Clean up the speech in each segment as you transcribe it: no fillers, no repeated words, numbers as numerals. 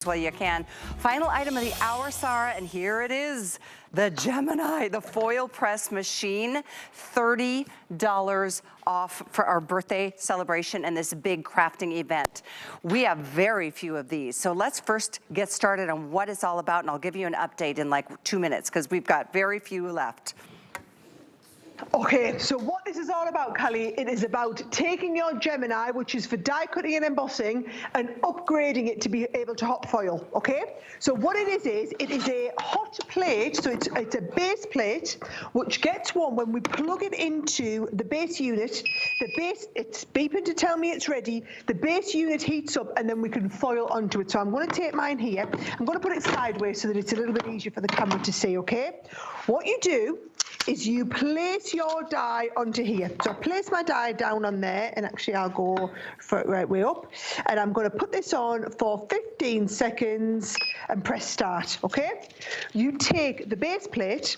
well you can. Final item of the hour, Sarah, and here it is. The Gemini, the FoilPress machine, $30 off for our birthday celebration and this big crafting event. We have very few of these. So let's first get started on what it's all about, and I'll give you an update in like 2 minutes because we've got very few left. Okay, so what this is all about, Callie, it is about taking your Gemini, which is for die cutting and embossing, and upgrading it to be able to hot foil, okay? So what it is a hot plate, so it's a base plate, which gets warm when we plug it into the base unit. The base, it's beeping to tell me it's ready. The base unit heats up, and then we can foil onto it. So I'm going to take mine here. I'm going to put it sideways so that it's a little bit easier for the camera to see, okay? What you do is you place your die onto here. So I place my die down on there, and actually I'll go for it right way up, and I'm going to put this on for 15 seconds and press start, okay? You take the base plate,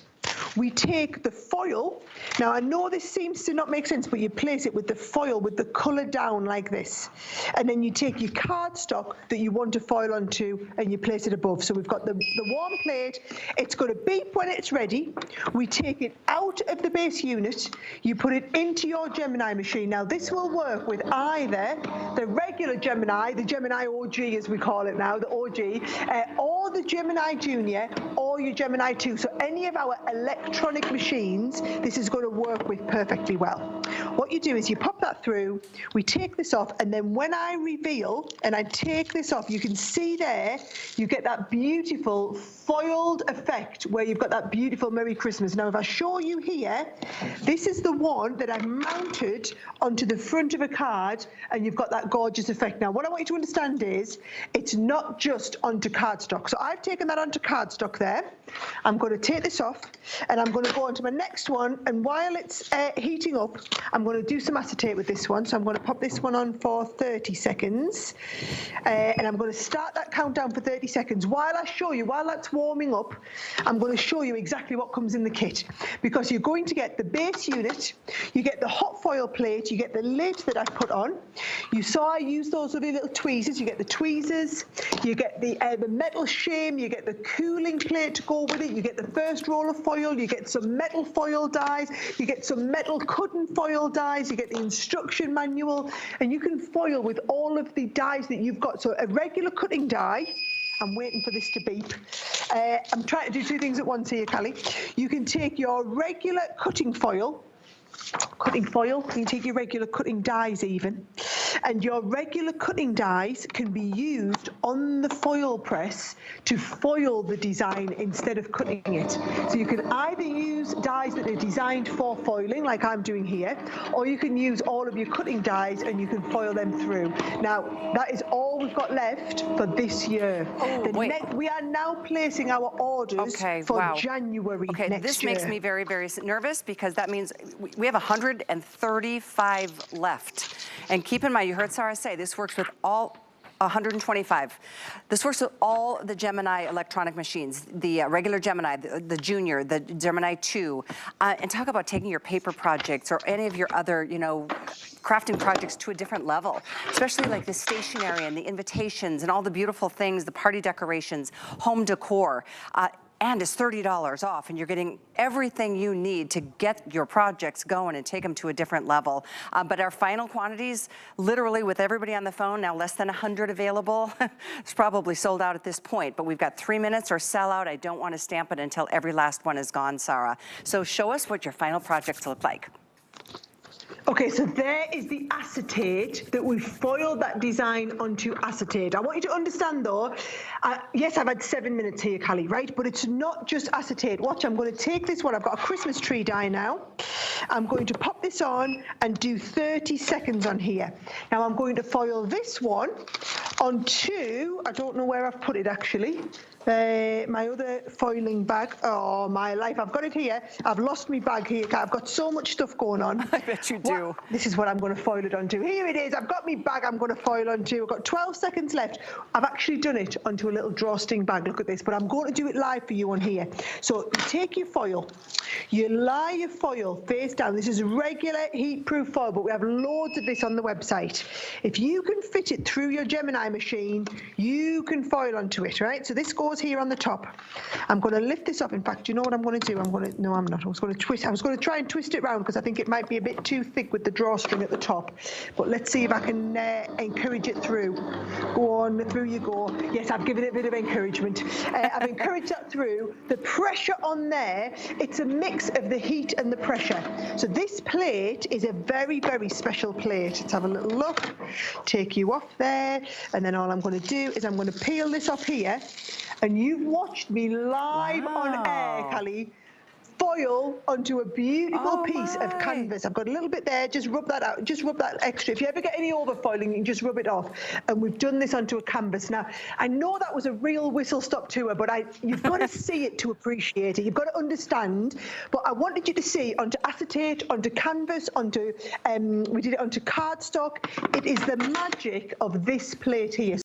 we take the foil. Now I know this seems to not make sense, but you place it with the foil with the colour down like this, and then you take your cardstock that you want to foil onto and you place it above. So we've got the warm plate. It's going to beep when it's ready. We take it out of the base unit, you put it into your Gemini machine. Now this will work with either the regular Gemini, the Gemini OG as we call it now, the OG, or the Gemini Junior, or your Gemini 2. So any of our electronic machines, this is going to work with perfectly well. What you do is you pop that through, we take this off, and then when I reveal and I take this off, you can see there, you get that beautiful foiled effect where you've got that beautiful Merry Christmas. Now if I show you here, this is the one that I've mounted onto the front of a card, and you've got that gorgeous effect. Now what I want you to understand is, it's not just onto cardstock. So I've taken that onto cardstock there. I'm going to take this off, and I'm going to go on to my next one, and while it's heating up, I'm going to do some acetate with this one. So I'm going to pop this one on for 30 seconds, and I'm going to start that countdown for 30 seconds. While I show you, while that's warming up, I'm going to show you exactly what comes in the kit, because you're going to get the base unit, you get the hot foil plate, you get the lid that I put on. You saw I used those lovely little tweezers. You get the tweezers, you get the metal shame, you get the cooling plate to go with it, you get the first roll of foil, you get some metal foil dies, you get some metal cutting foil dies, you get the instruction manual, and you can foil with all of the dies that you've got. So a regular cutting die, I'm waiting for this to beep. I'm trying to do two things at once here, Callie. You can take your regular cutting foil, you can take your regular cutting dies even, and your regular cutting dies can be used on the foil press to foil the design instead of cutting it. So you can either use dies that are designed for foiling, like I'm doing here, or you can use all of your cutting dies and you can foil them through. Now, that is all we've got left for this year. We are now placing our orders for January next year. This makes me very, very nervous, because that means we have 135 left. And keep in mind, you heard Sarah say, this works with all 125. This works with all the Gemini electronic machines, the regular Gemini, the Junior, the Gemini 2. And talk about taking your paper projects or any of your other, crafting projects to a different level, especially like the stationery and the invitations and all the beautiful things, the party decorations, home decor. And it's $30 off, and you're getting everything you need to get your projects going and take them to a different level. But our final quantities, literally with everybody on the phone, now less than 100 available. It's probably sold out at this point, but we've got 3 minutes or sell out. I don't want to stamp it until every last one is gone, Sarah. So show us what your final projects look like. Okay, so there is the acetate that we foiled that design onto acetate. I want you to understand though, yes, I've had 7 minutes here, Callie, right? But it's not just acetate. Watch, I'm going to take this one. I've got a Christmas tree die now. I'm going to pop this on and do 30 seconds on here. Now I'm going to foil this one onto, I don't know where I've put it actually. My other foiling bag. Oh, my life. I've got it here. I've lost my bag here. I've got so much stuff going on. I bet you do. This is what I'm going to foil it onto. Here it is. I've got my bag I'm going to foil onto. I've got 12 seconds left. I've actually done it onto a little drawstring bag. Look at this. But I'm going to do it live for you on here. So you take your foil. You lie your foil face down. This is regular heat-proof foil, but we have loads of this on the website. If you can fit it through your Gemini machine, you can foil onto it, right? So this goes here on the top. I'm going to lift this up. In fact, you know what I'm going to do? No, I'm not. I was going to try and twist it round because I think it might be a bit too thick with the drawstring at the top. But let's see if I can encourage it through. Go on, through you go. Yes, I've given it a bit of encouragement. I've encouraged that through. The pressure on there, it's a mix of the heat and the pressure. So this plate is a very, very special plate. Let's have a little look. Take you off there. And then all I'm going to do is I'm going to peel this off here. And you've watched me live on air, Callie, foil onto a beautiful piece of canvas. I've got a little bit there, just rub that out, just rub that extra. If you ever get any overfoiling, you can just rub it off. And we've done this onto a canvas. Now, I know that was a real whistle-stop tour, but you've got to see it to appreciate it. You've got to understand. But I wanted you to see onto acetate, onto canvas, we did it onto cardstock. It is the magic of this plate here.